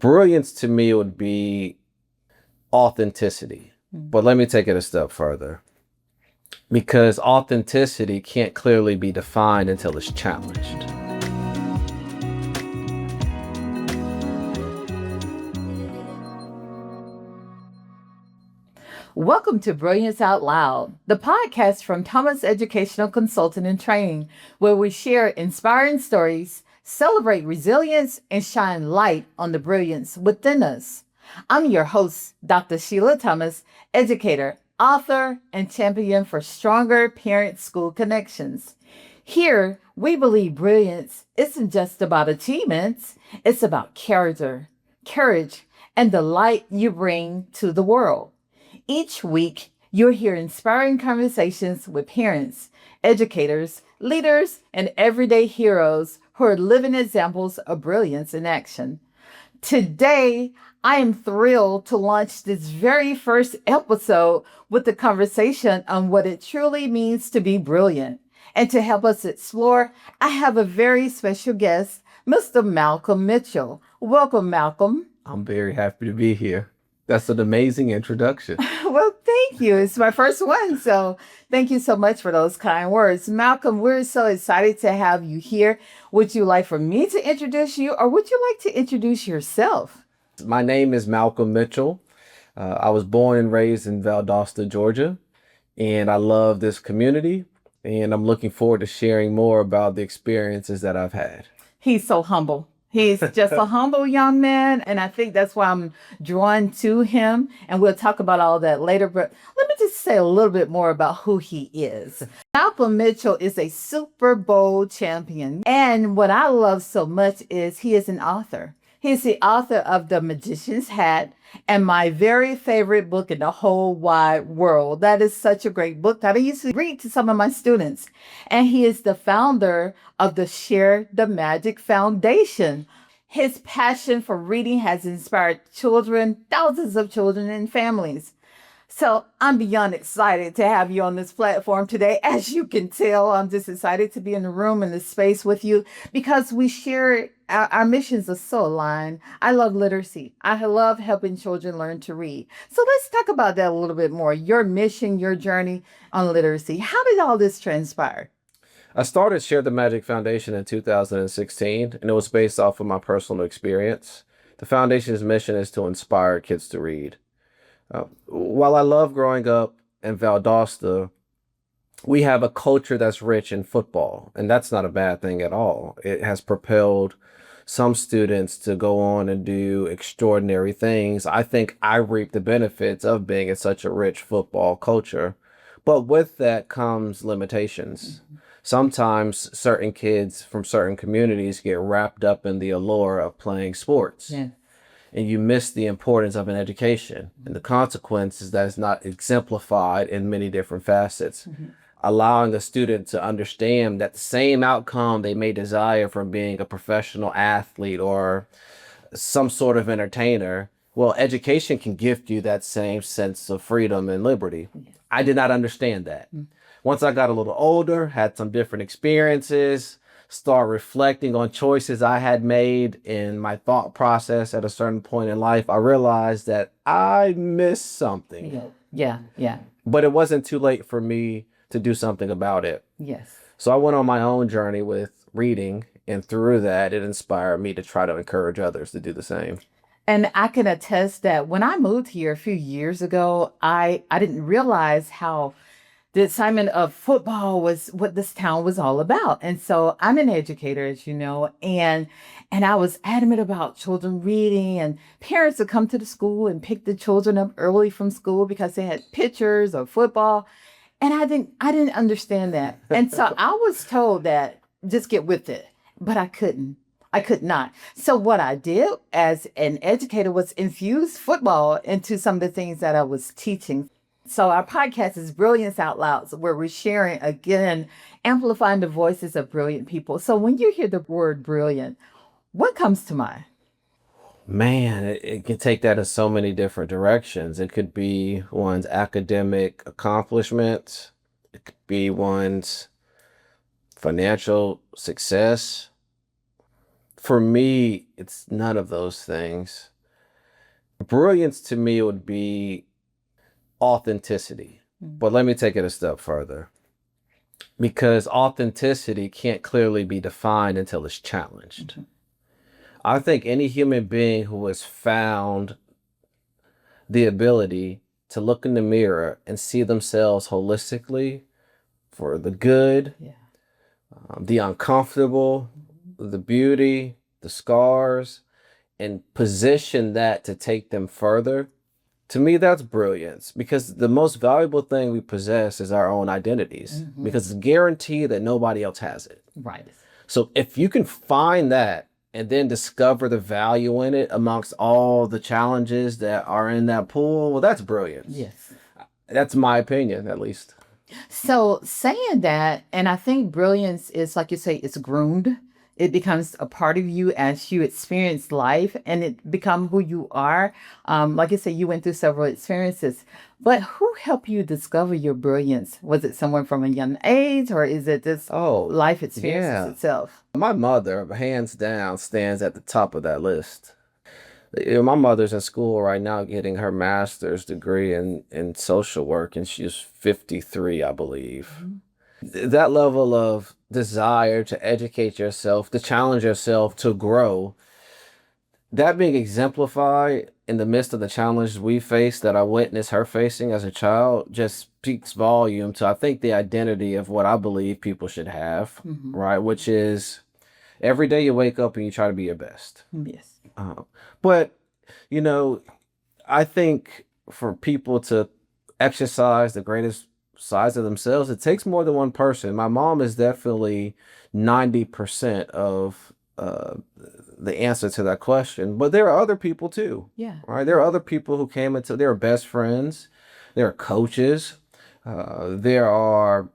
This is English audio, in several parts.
Brilliance to me would be authenticity. But let me take it a step further. Because authenticity can't clearly be defined until it's challenged. Welcome to Brilliance Out Loud, the podcast from Thomas Educational Consulting and Training, where we share inspiring stories, celebrate resilience, and shine light on the brilliance within us. I'm your host, Dr. Sheila Thomas, educator, author, and champion for stronger parent-school connections. Here, we believe brilliance isn't just about achievements, it's about character, courage, and the light you bring to the world. Each week, you'll hear inspiring conversations with parents, educators, leaders, and everyday heroes who are living examples of brilliance in action. Today, I am thrilled to launch this very first episode with a conversation on what it truly means to be brilliant. And to help us explore, I have a very special guest, Mr. Malcolm Mitchell. Welcome, Malcolm. I'm very happy to be here. That's an amazing introduction. Well, thank you. It's my first one. So thank you so much for those kind words. Malcolm, we're so excited to have you here. Would you like for me to introduce you, or would you like to introduce yourself? My name is Malcolm Mitchell. I was born and raised in Valdosta, Georgia, and I love this community, and I'm looking forward to sharing more about the experiences that I've had. He's so humble. He's just a humble young man, and I think that's why I'm drawn to him, and we'll talk about all that later, but let me just say a little bit more about who he is. Malcolm Mitchell is a Super Bowl champion, and what I love so much is he is an author. He's the author of The Magician's Hat and my very favorite book in the whole wide world. That is such a great book that I used to read to some of my students. And he is the founder of the Share the Magic Foundation. His passion for reading has inspired children, thousands of children and families. So I'm beyond excited to have you on this platform today. As you can tell, I'm just excited to be in the room, in the space with you, because we share our missions are so aligned. I love literacy. I love helping children learn to read. So let's talk about that a little bit more. Your mission, your journey on literacy. How did all this transpire? I started Share the Magic Foundation in 2016, and it was based off of my personal experience. The foundation's mission is to inspire kids to read. While I love growing up in Valdosta, we have a culture that's rich in football, and that's not a bad thing at all. It has propelled some students to go on and do extraordinary things. I think I reap the benefits of being in such a rich football culture, but with that comes limitations. Sometimes certain kids from certain communities get wrapped up in the allure of playing sports. Yeah. And you miss the importance of an education. And the consequence is that it's not exemplified in many different facets. Allowing a student to understand that the same outcome they may desire from being a professional athlete or some sort of entertainer, well, education can gift you that same sense of freedom and liberty. I did not understand that. Once I got a little older, had some different experiences, start reflecting on choices I had made in my thought process at a certain point in life, I realized that I missed something. Yeah. But it wasn't too late for me to do something about it. Yes. So I went on my own journey with reading, and through that, it inspired me to try to encourage others to do the same. And I can attest that when I moved here a few years ago, I didn't realize how the assignment of football was what this town was all about. And so I'm an educator, as you know, and I was adamant about children reading, and parents would come to the school and pick the children up early from school because they had pictures of football. And I didn't understand that. And so I was told that just get with it, but I couldn't. I could not. So what I did as an educator was infuse football into some of the things that I was teaching. So our podcast is Brilliance Out Loud, where we're sharing, again, amplifying the voices of brilliant people. So when you hear the word brilliant, what comes to mind? Man, it can take that in so many different directions. It could be one's academic accomplishments. It could be one's financial success, For me, it's none of those things. Brilliance to me would be authenticity. But let me take it a step further, because authenticity can't clearly be defined until it's challenged. I think any human being who has found the ability to look in the mirror and see themselves holistically for the good, Yeah. the uncomfortable, the beauty, the scars, and position that to take them further. To me, that's brilliance, because the most valuable thing we possess is our own identities, because it's guaranteed that nobody else has it. Right. So if you can find that and then discover the value in it amongst all the challenges that are in that pool, well, that's brilliance. Yes. That's my opinion, at least. So saying that, and I think brilliance is, like you say, it's groomed. It becomes a part of you as you experience life, and it become who you are. Like you say, you went through several experiences, but who helped you discover your brilliance? Was it someone from a young age, or is it just Oh, life experiences yeah. itself? My mother, hands down, stands at the top of that list. My mother's in school right now getting her master's degree in social work, and she's 53, I believe. That level of desire to educate yourself, to challenge yourself, to grow, that being exemplified in the midst of the challenges we face that I witnessed her facing as a child just speaks volume to, I think, the identity of what I believe people should have, right? Which is every day you wake up and you try to be your best. Yes. But, you know, I think for people to exercise the greatest sides of themselves, it takes more than one person. My mom is definitely 90% of the answer to that question, but there are other people too. Yeah. Right? There are other people who came into, there are best friends, there are coaches, there are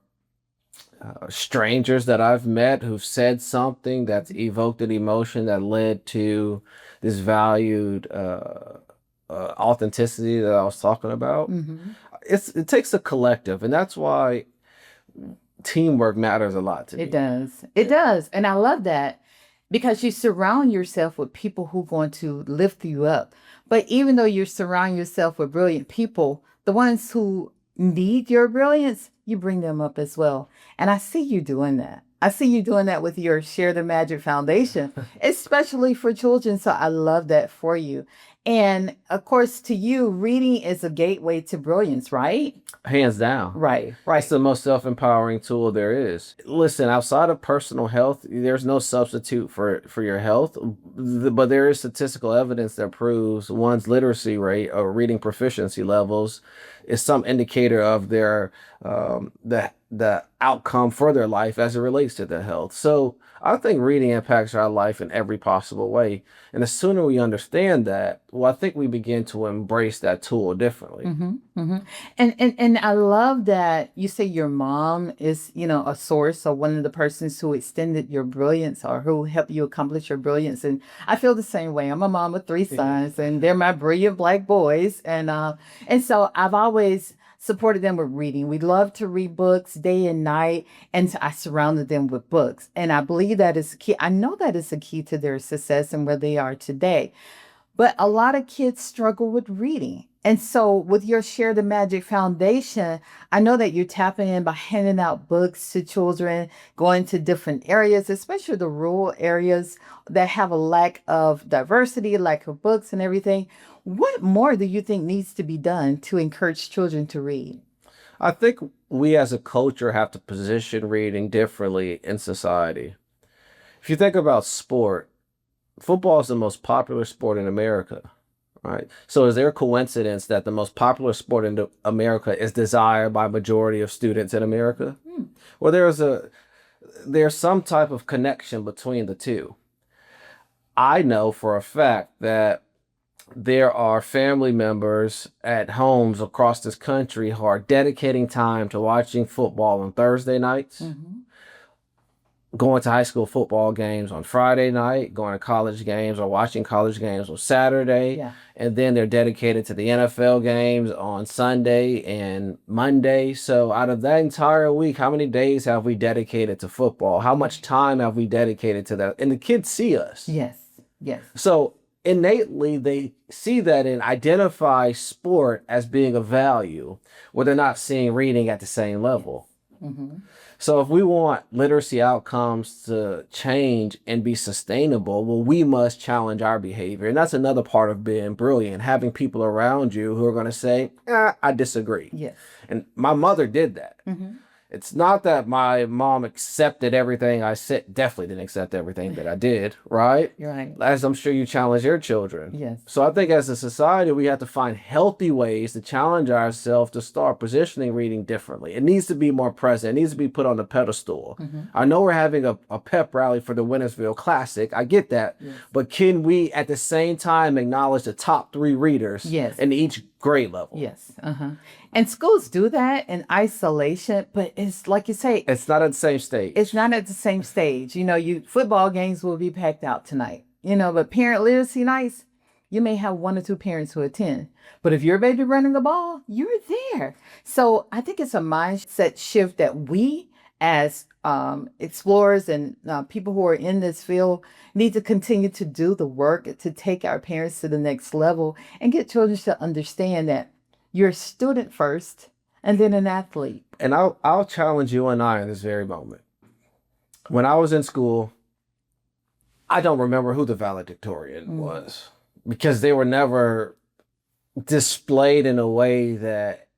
strangers that I've met who've said something that's evoked an emotion that led to this valued authenticity that I was talking about. It takes a collective, and that's why teamwork matters a lot to me. It does. It does. And I love that, because you surround yourself with people who are going to lift you up. But even though you surround yourself with brilliant people, the ones who need your brilliance, you bring them up as well. And I see you doing that. I see you doing that with your Share the Magic Foundation, especially for children. So I love that for you. And of course, to you, reading is a gateway to brilliance, right? Hands down. Right. It's the most self-empowering tool there is. Listen, outside of personal health, there's no substitute for your health, but there is statistical evidence that proves one's literacy rate or reading proficiency levels is some indicator of their the outcome for their life as it relates to their health. So I think reading impacts our life in every possible way. And the sooner we understand that, well, I think we begin to embrace that tool differently. And I love that you say your mom is, a source or one of the persons who extended your brilliance or who helped you accomplish your brilliance. And I feel the same way. I'm a mom of 3 sons, and they're my brilliant Black boys. And so I've always supported them with reading. We love to read books day and night, and I surrounded them with books. And I believe that is key. I know that is a key to their success and where they are today. But a lot of kids struggle with reading. And so with your Share the Magic Foundation, I know that you're tapping in by handing out books to children, going to different areas, especially the rural areas that have a lack of diversity, lack of books and everything. What more do you think needs to be done to encourage children to read? I think we as a culture have to position reading differently in society. If you think about sport, football is the most popular sport in America, right? So is there a coincidence that the most popular sport in America is desired by majority of students in America? Well, there's some type of connection between the two. I know for a fact that there are family members at homes across this country who are dedicating time to watching football on Thursday nights, going to high school football games on Friday night, going to college games or watching college games on Saturday. Yeah. And then they're dedicated to the NFL games on Sunday and Monday. So out of that entire week, how many days have we dedicated to football? How much time have we dedicated to that? And the kids see us. Yes. Yes. So innately, they see that and identify sport as being of value, where they're not seeing reading at the same level. Mm-hmm. So if we want literacy outcomes to change and be sustainable, well, we must challenge our behavior. And that's another part of being brilliant, having people around you who are going to say, I disagree. Yes. And my mother did that. Mm-hmm. It's not that my mom accepted everything I said, definitely didn't accept everything that I did, right? You're right. As I'm sure you challenge your children. Yes. So I think as a society, we have to find healthy ways to challenge ourselves to start positioning reading differently. It needs to be more present. It needs to be put on the pedestal. Mm-hmm. I know we're having a pep rally for the Wintersville Classic. I get that. Yes. But can we at the same time acknowledge the top 3 readers Yes. in each grade level? Yes. And schools do that in isolation, but it's like you say, It's not at the same stage. it's not at the same stage. Football games will be packed out tonight. But parent literacy nights, you may have 1 or 2 parents who attend. But if your baby running the ball, you're there. So I think it's a mindset shift that we as explorers and people who are in this field need to continue to do the work to take our parents to the next level and get children to understand that you're a student first and then an athlete. And I'll challenge you and I in this very moment. When I was in school, I don't remember who the valedictorian was because they were never displayed in a way that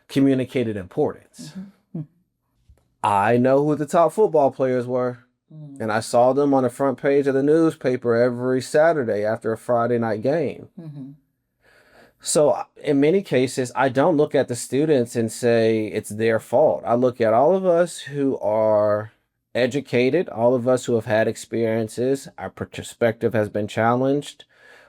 communicated importance. Mm-hmm. I know who the top football players were, and I saw them on the front page of the newspaper every Saturday after a Friday night game. Mm-hmm. So in many cases, I don't look at the students and say it's their fault. I look at all of us who are educated, all of us who have had experiences, our perspective has been challenged,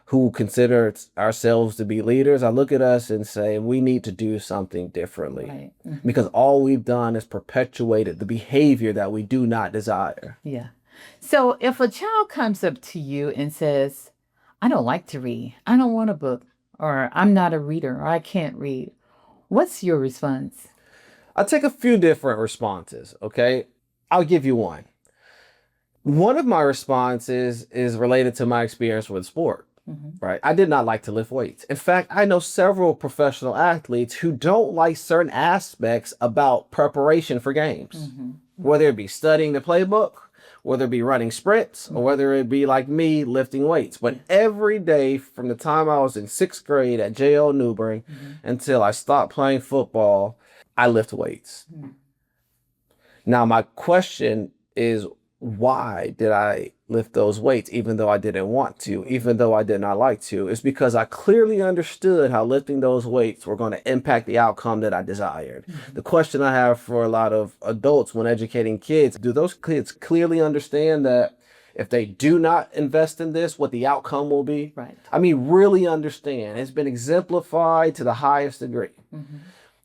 who consider ourselves to be leaders. I look at us and say, we need to do something differently. Right. Mm-hmm. Because all we've done is perpetuated the behavior that we do not desire. Yeah. So if a child comes up to you and says, I don't like to read, I don't want a book, or I'm not a reader, or I can't read, what's your response? I'll take a few different responses, okay? I'll give you one. One of my responses is related to my experience with sport, right? I did not like to lift weights. In fact, I know several professional athletes who don't like certain aspects about preparation for games, whether it be studying the playbook, whether it be running sprints, or whether it be like me lifting weights. But every day from the time I was in 6th grade at J.L. Newbern until I stopped playing football, I lift weights. Now, my question is, why did I lift those weights even though I didn't want to, even though I did not like to? It's because I clearly understood how lifting those weights were going to impact the outcome that I desired. The question I have for a lot of adults when educating kids, do those kids clearly understand that if they do not invest in this, what the outcome will be? Right. I mean, really understand. It's been exemplified to the highest degree.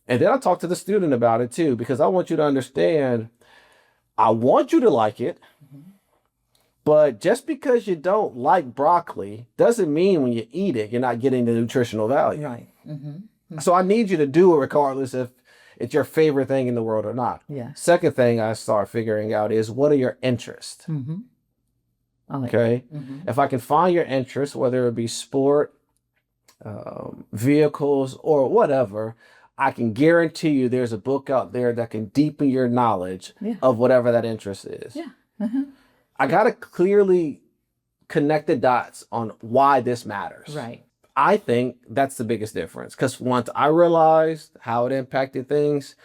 And then I talk to the student about it too, because I want you to understand, I want you to like it, but just because you don't like broccoli doesn't mean when you eat it, you're not getting the nutritional value. Right. So I need you to do it regardless if it's your favorite thing in the world or not. Yeah. Second thing I start figuring out is, what are your interests? Okay. If I can find your interests, whether it be sport, vehicles, or whatever, I can guarantee you there's a book out there that can deepen your knowledge of whatever that interest is. Yeah. I got to clearly connect the dots on why this matters. Right. I think that's the biggest difference, because once I realized how it impacted things,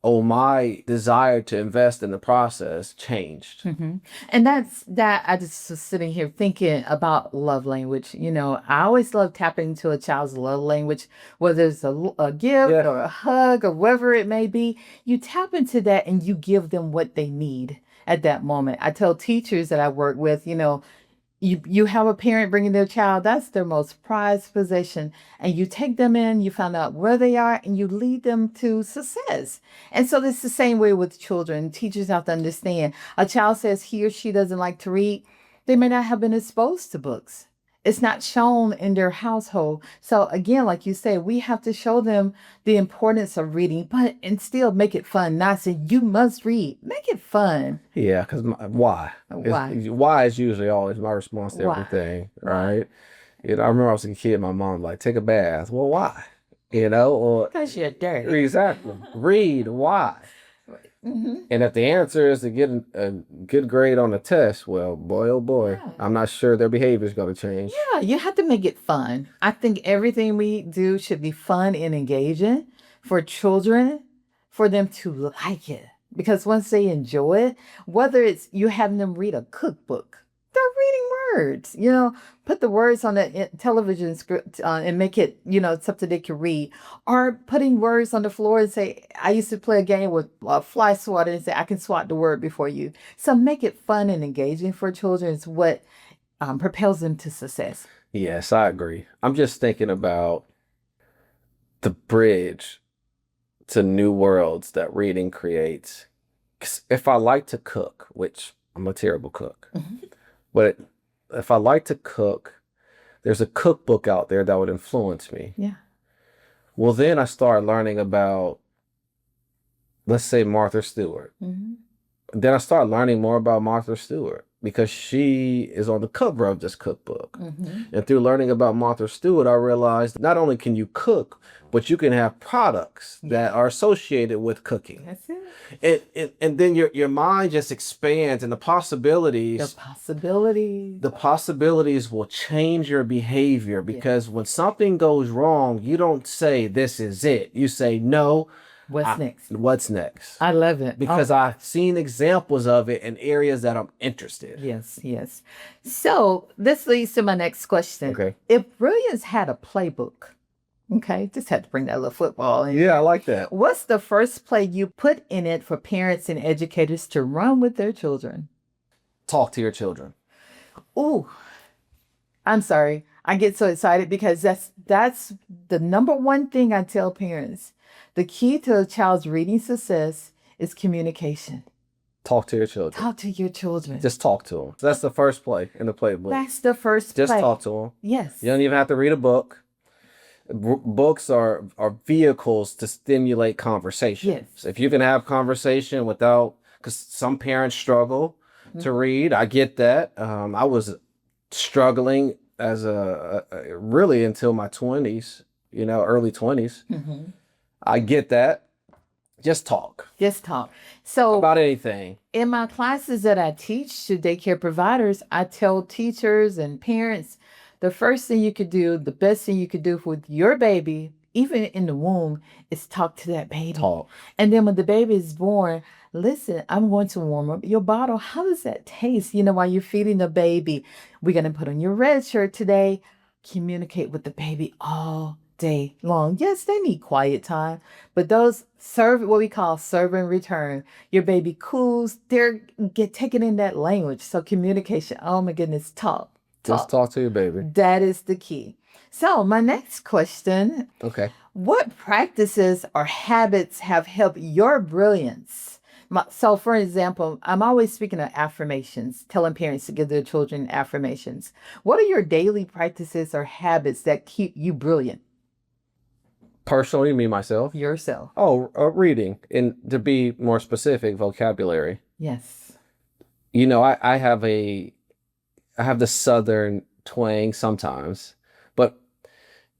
my desire to invest in the process changed. And that's that. I just was sitting here thinking about love language. I always love tapping into a child's love language, whether it's a gift or a hug or whatever it may be. You tap into that and you give them what they need at that moment. I tell teachers that I work with, You have a parent bringing their child, that's their most prized possession. And you take them in, you find out where they are, and you lead them to success. And so it's the same way with children. Teachers have to understand. A child says he or she doesn't like to read, they may not have been exposed to books. It's not shown in their household. So again, like you said, we have to show them the importance of reading, but and still make it fun. Not say you must read. Make it fun. Yeah, because why? Why? Why is usually always my response to Why? everything, right? You know, I remember I was a kid, my mom like, take a bath. Well, why? You know, or Because you're dirty. exactly. Read, why? Hmm. And if the answer is to get a good grade on the test, well, boy, oh boy, Yeah. I'm not sure their behavior is going to change. Yeah, you have to make it fun. I think everything we do should be fun and engaging for children, for them to like it. Because once they enjoy it, whether it's you having them read a cookbook, they're reading words. Put the words on the television script and make it, something they can read. Or putting words on the floor and say, I used to play a game with fly swatter and say, I can swat the word before you. So make it fun and engaging for children is what propels them to success. Yes, I agree. I'm just thinking about the bridge to new worlds that reading creates. 'Cause if I like to cook, which I'm a terrible cook, Mhm. but if I like to cook, there's a cookbook out there that would influence me. Yeah. Well, then I start learning about, let's say, Martha Stewart. Hmm. Then I start learning more about Martha Stewart because she is on the cover of this cookbook. Hmm. And through learning about Martha Stewart, I realized not only can you cook, but you can have products that are associated with cooking. That's it. And then your mind just expands and The possibilities. the possibilities will change your behavior because when something goes wrong, you don't say this is it. You say no. What's next? What's next? I love it. Because I've seen examples of it in areas that I'm interested. Yes, yes. So this leads to my next question. Okay. If Brilliance had a playbook, okay, just had to bring that little football in. Yeah, I like that. What's the first play you put in it for parents and educators to run with their children? Talk to your children. Ooh, I'm sorry. I get so excited because that's the number one thing I tell parents. The key to a child's reading success is communication. Talk to your children. Talk to your children. Just talk to them. So that's the first play in the playbook. That's the first Just play. talk to them. Yes. You don't even have to read a book. Books are vehicles to stimulate conversation. Yes. If you can have conversation without, because some parents struggle to read. I get that. I was struggling as really until my 20s, early 20s. Mm-hmm. I get that. Just talk Just talk. So about anything. in my classes that I teach to daycare providers, I tell teachers and parents the first thing you could do, the best thing you could do with your baby, even in the womb, is talk to that baby. Talk. And then when the baby is born, listen, I'm going to warm up your bottle. How does that taste? While you're feeding the baby, we're going to put on your red shirt today. Communicate with the baby all day long. Yes, they need quiet time, but those what we call serve and return. Your baby cools, they're taking in that language. So communication, oh my goodness, talk. Just talk to your baby. That is the key. So my next question, Okay. what practices or habits have helped your brilliance? So for example, I'm always speaking of affirmations, telling parents to give their children affirmations. What are your daily practices or habits that keep you brilliant? Personally, me, myself. Yourself. Oh, reading. And to be more specific, vocabulary. Yes. I have the Southern twang sometimes, but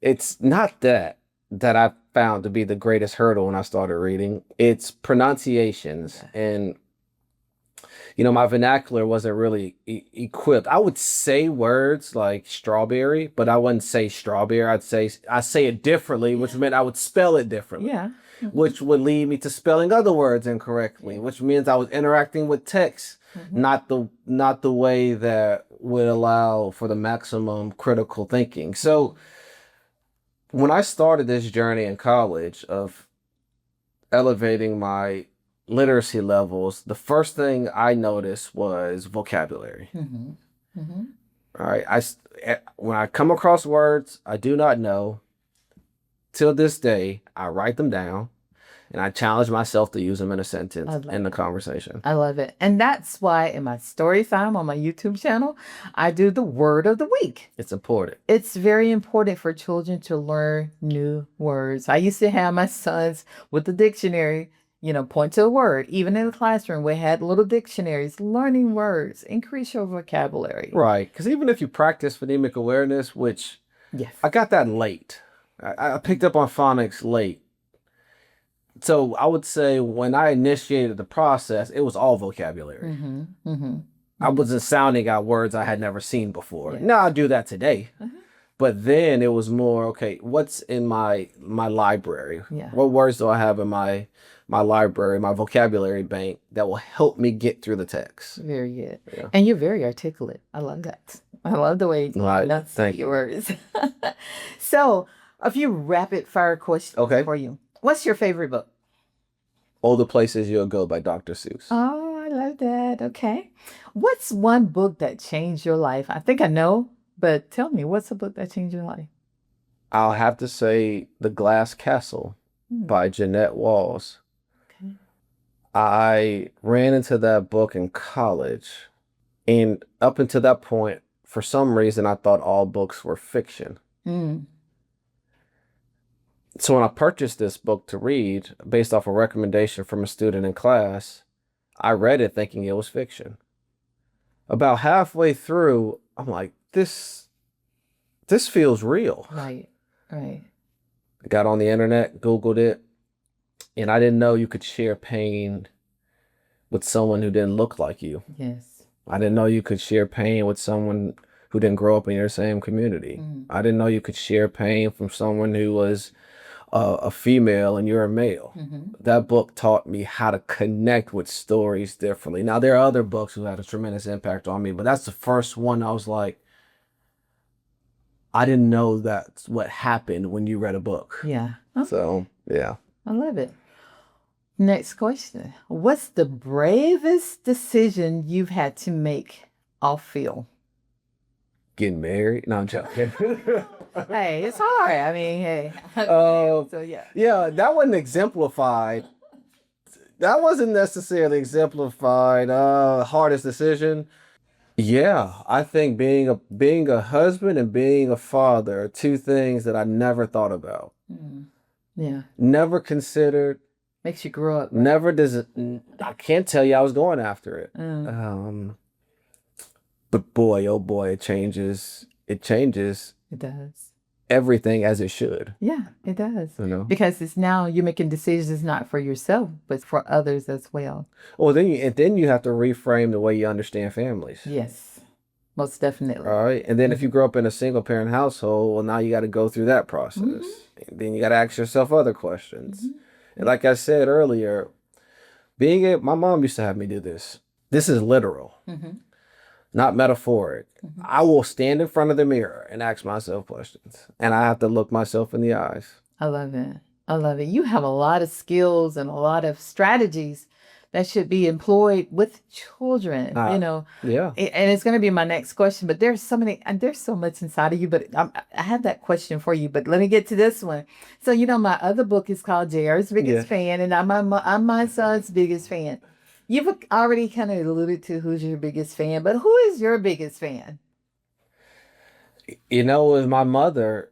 it's not that I found to be the greatest hurdle when I started reading. It's pronunciations. And, my vernacular wasn't really equipped. I would say words like strawberry, but I wouldn't say strawberry. I say it differently, which meant I would spell it differently. Yeah. Which would lead me to spelling other words incorrectly, which means I was interacting with text, not the way that would allow for the maximum critical thinking. So when I started this journey in college of elevating my literacy levels, the first thing I noticed was vocabulary. Mm-hmm. Mm-hmm. All right. When I come across words I do not know, till this day, I write them down and I challenge myself to use them in a sentence I love in the it. conversation. I love it. And that's why in my story time on my YouTube channel, I do the word of the week. It's important. It's very important for children to learn new words. I used to have my sons with the dictionary, point to a word. Even in the classroom, we had little dictionaries, learning words, increase your vocabulary. Right. Because even if you practice phonemic awareness, which Yes. I got that late, I picked up on phonics late. So I would say when I initiated the process, it was all vocabulary. Mm-hmm. Mm-hmm. I wasn't sounding out words I had never seen before. Yes. Now I do that today. Uh-huh. But then it was more, okay, what's in my library? Yeah. What words do I have in my library, my vocabulary bank that will help me get through the text? Very good. Yeah. And you're very articulate. I love that. I love the way you Right. enunciate Thank your you. words. So, a few rapid fire questions Okay. for you. What's your favorite book? All the Places You'll Go by Dr. Seuss. Oh, I love that. Okay. What's one book that changed your life? I think I know, but tell me, what's a book that changed your life? I'll have to say The Glass Castle Hmm. by Jeanette Walls. Okay. I ran into that book in college, and up until that point, for some reason, I thought all books were fiction. Mm. So when I purchased this book to read, based off a recommendation from a student in class, I read it thinking it was fiction. About halfway through, I'm like, this feels real. Right. Right. I got on the internet, Googled it, and I didn't know you could share pain with someone who didn't look like you. Yes. I didn't know you could share pain with someone who didn't grow up in your same community. Mm. I didn't know you could share pain from someone who was a female and you're a male. Mm-hmm. That book taught me how to connect with stories differently. Now, there are other books who had a tremendous impact on me, but that's the first one I was like, I didn't know that's what happened when you read a book. Yeah. Oh, So, yeah. I love it. Next question. What's the bravest decision you've had to make off field? Getting married? No, I'm joking. Hey, it's hard. I mean, hey. Uh, So, yeah. Yeah, that wasn't exemplified. That wasn't necessarily exemplified. Hardest decision. Yeah, I think being a husband and being a father are two things that I never thought about. Mm. Yeah. Never considered. Makes you grow up. Never does it. I can't tell you I was going after it. Mm. But boy, oh boy, it changes. It changes It does. everything as it should. Yeah, it does. You know. Because it's now you're making decisions not for yourself, but for others as well. Well, then you have to reframe the way you understand families. Yes, most definitely. All right. And then if you grow up in a single parent household, well, now you got to go through that process. Mhm. And then you got to ask yourself other questions. Mhm. And like I said earlier, my mom used to have me do this. This is literal, Mhm. not metaphoric. Mhm. I will stand in front of the mirror and ask myself questions, and I have to look myself in the eyes. I love it. I love it. You have a lot of skills and a lot of strategies that should be employed with children, Yeah. And it's going to be my next question, but there's so many, and there's so much inside of you, but I have that question for you, but let me get to this one. So, my other book is called JR's Biggest Fan, and I'm my son's biggest fan. You've already kind of alluded to who's your biggest fan, but who is your biggest fan? It was my mother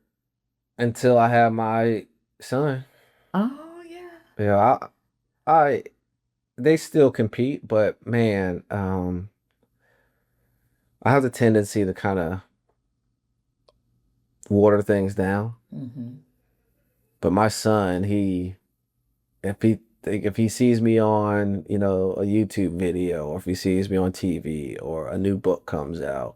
until I had my son. Oh, yeah. Yeah, they still compete, but man, I have the tendency to kind of water things down. Mm-hmm. But my son, if he sees me on, a YouTube video, or if he sees me on TV, or a new book comes out,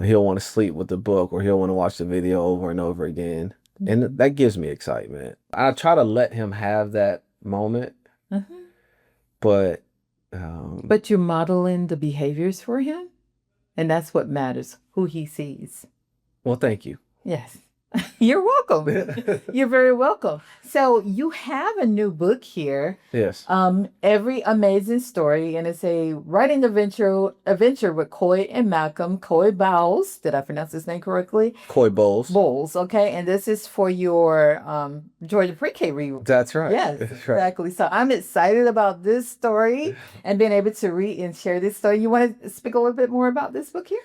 he'll want to sleep with the book, or he'll want to watch the video over and over again. And that gives me excitement. I try to let him have that moment, Uh-huh. but But you're modeling the behaviors for him, and that's what matters, who he sees. well, thank you. Yes. You're welcome. You're very welcome. So you have a new book here, Yes. Every Amazing Story, and it's a writing adventure with Coy and Malcolm. Coy Bowles, did I pronounce his name correctly? Coy Bowles. Bowles, okay. And this is for your Georgia Pre-K read. That's right. Yes, That's right. exactly. So I'm excited about this story and being able to read and share this story. You want to speak a little bit more about this book here?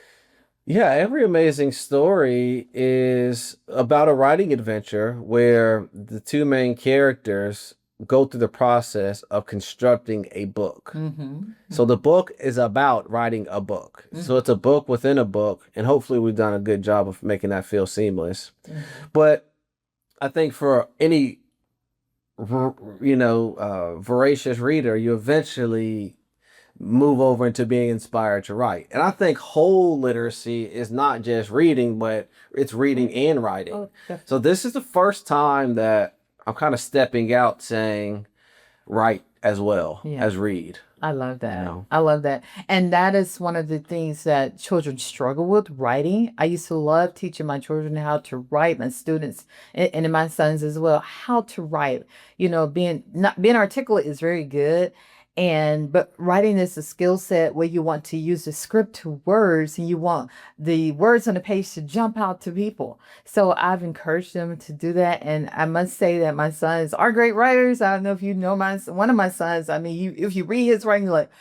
Yeah, Every Amazing Story is about a writing adventure where the two main characters go through the process of constructing a book. Mm-hmm. So the book is about writing a book. So it's a book within a book, and hopefully we've done a good job of making that feel seamless. Mm-hmm. But I think for any voracious reader, you eventually move over into being inspired to write. And I think whole literacy is not just reading, but it's reading and writing. Oh, definitely. So this is the first time that I'm kind of stepping out saying write as well Yeah. as read. I love that. You know? I love that. And that is one of the things that children struggle with, writing. I used to love teaching my children how to write, my students and my sons as well, how to write. Being articulate is very good. But writing is a skill set where you want to use the script to words and you want the words on the page to jump out to people. So I've encouraged them to do that. And I must say that my sons are great writers. I don't know if you know one of my sons. I mean, if you read his writing, you're like,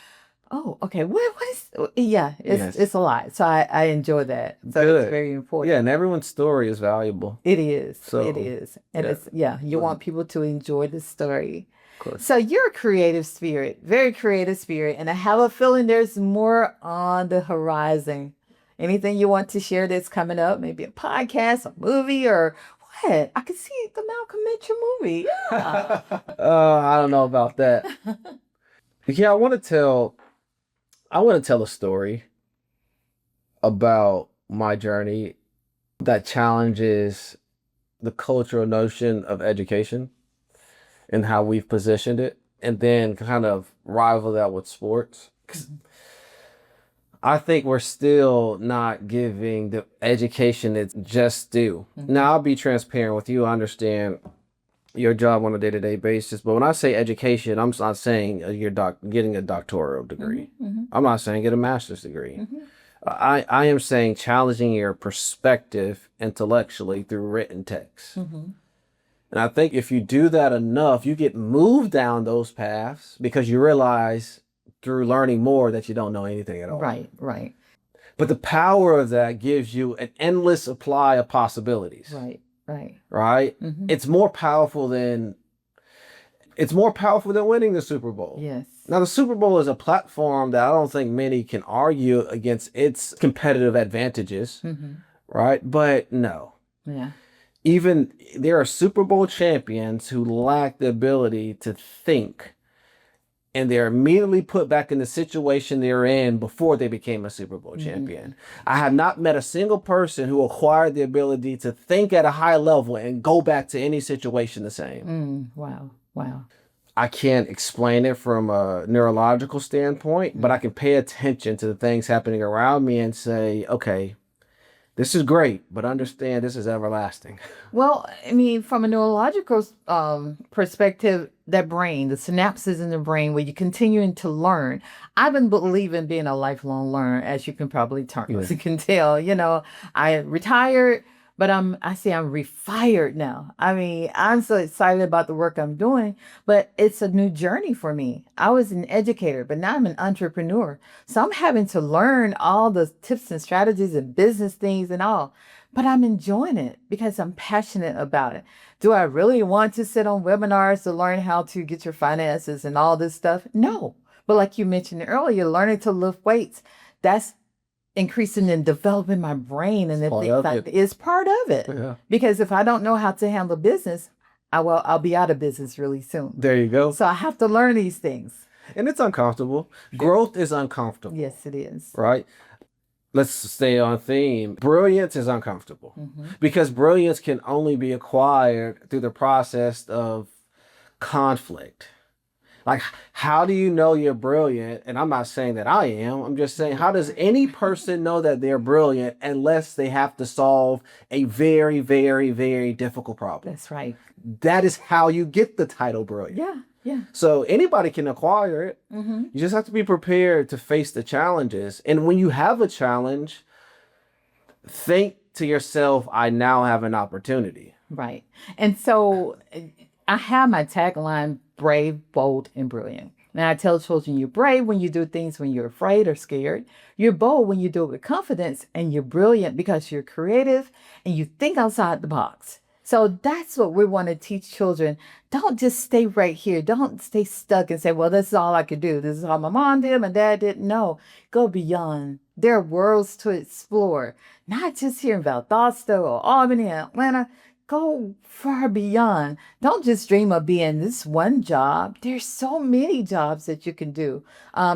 oh, okay. What is, yeah, Yes. it's a lot. So I enjoy that. So Good. it's very important. Yeah, and everyone's story is valuable. It is. So, it is. And yeah. you want people to enjoy the story. Of course. So you're a creative spirit, very creative spirit, and I have a feeling there's more on the horizon. Anything you want to share that's coming up? Maybe a podcast, a movie, or what? I can see the Malcolm Mitchell movie. Yeah. I don't know about that. Yeah, I want to tell a story about my journey that challenges the cultural notion of education and how we've positioned it, and then kind of rival that with sports. 'Cause I think we're still not giving the education it's just due. Now, I'll be transparent with you. I understand your job on a day-to-day basis, but when I say education, I'm not saying you're getting a doctoral degree. I'm not saying get a master's degree. I am saying challenging your perspective intellectually through written text. And I think if you do that enough, you get moved down those paths because you realize through learning more that you don't know anything at all. Right. But the power of that gives you an endless supply of possibilities. Right? It's more powerful than winning the Super Bowl. Yes. Now, the Super Bowl is a platform that I don't think many can argue against its competitive advantages. Right? But no. Yeah. Even there are Super Bowl champions who lack the ability to think, and they're immediately put back in the situation they're in before they became a Super Bowl champion. I have not met a single person who acquired the ability to think at a high level and go back to any situation the same. Wow. I can't explain it from a neurological standpoint, but I can pay attention to the things happening around me and say, okay, this is great, but understand this is everlasting. Well, I mean, from a neurological perspective, that brain, the synapses in the brain where you're continuing to learn. I've been believing being a lifelong learner, as you can probably you can tell. I retired, but I'm refired now. I mean, I'm so excited about the work I'm doing, but it's a new journey for me. I was an educator, but now I'm an entrepreneur. So I'm having to learn all the tips and strategies and business things and all, but I'm enjoying it because I'm passionate about it. Do I really want to sit on webinars to learn how to get your finances and all this stuff? No. But like you mentioned earlier, learning to lift weights, that's increasing and developing my brain, and it's part of it. Yeah. Because if I don't know how to handle business, I'll be out of business really soon. There you go. So I have to learn these things. And it's uncomfortable. Growth is uncomfortable. Yes, it is. Right? Let's stay on theme. Brilliance is uncomfortable because brilliance can only be acquired through the process of conflict. Like, how do you know you're brilliant? And I'm not saying that I am. I'm just saying, how does any person know that they're brilliant unless they have to solve a very, very, very difficult problem? That's right. That is how you get the title brilliant. Yeah. Yeah. So anybody can acquire it. Mm-hmm. You just have to be prepared to face the challenges. And when you have a challenge, think to yourself, I now have an opportunity. Right. And so I have my tagline, brave, bold, and brilliant. And I tell children, you're brave when you do things when you're afraid or scared. You're bold when you do it with confidence, and you're brilliant because you're creative and you think outside the box. So that's what we want to teach children. Don't just stay right here. Don't stay stuck and say, well, this is all I could do. This is all my mom did, my dad didn't. No, go beyond. There are worlds to explore, not just here in Valdosta or Albany, Atlanta. Go far beyond. Don't just dream of being this one job. There's so many jobs that you can do.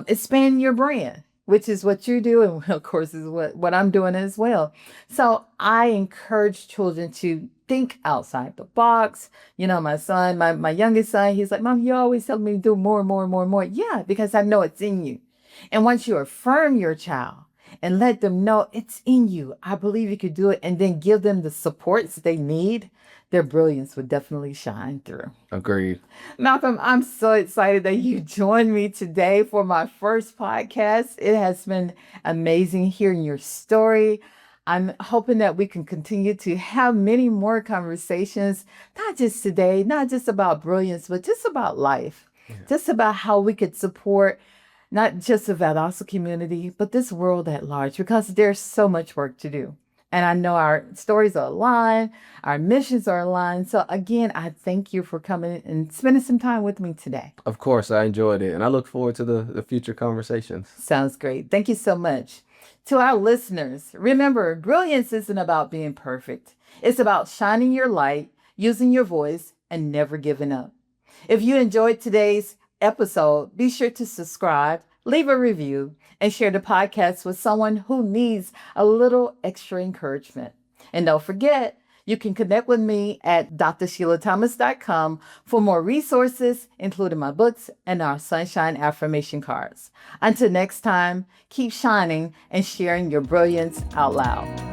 Expand your brand, which is what you do, and of course is what I'm doing as well. So I encourage children to think outside the box. You know, my son, my youngest son, he's like, Mom, you always tell me to do more and more and more and more. Yeah, because I know it's in you. And once you affirm your child and let them know it's in you, I believe you could do it, and then give them the supports they need, their brilliance would definitely shine through. Agreed. Malcolm, I'm so excited that you joined me today for my first podcast. It has been amazing hearing your story. I'm hoping that we can continue to have many more conversations, not just today, not just about brilliance, but just about life, just about how we could support not just the Valdosta community, but this world at large, because there's so much work to do. And I know our stories are aligned, our missions are aligned. So again, I thank you for coming and spending some time with me today. Of course, I enjoyed it, and I look forward to the future conversations. Sounds great. Thank you so much. To our listeners, remember, brilliance isn't about being perfect. It's about shining your light, using your voice, and never giving up. If you enjoyed today's episode, be sure to subscribe, leave a review, and share the podcast with someone who needs a little extra encouragement. And don't forget, you can connect with me at drsheila.thomas.com for more resources, including my books and our Sunshine Affirmation cards. Until next time, keep shining and sharing your brilliance out loud.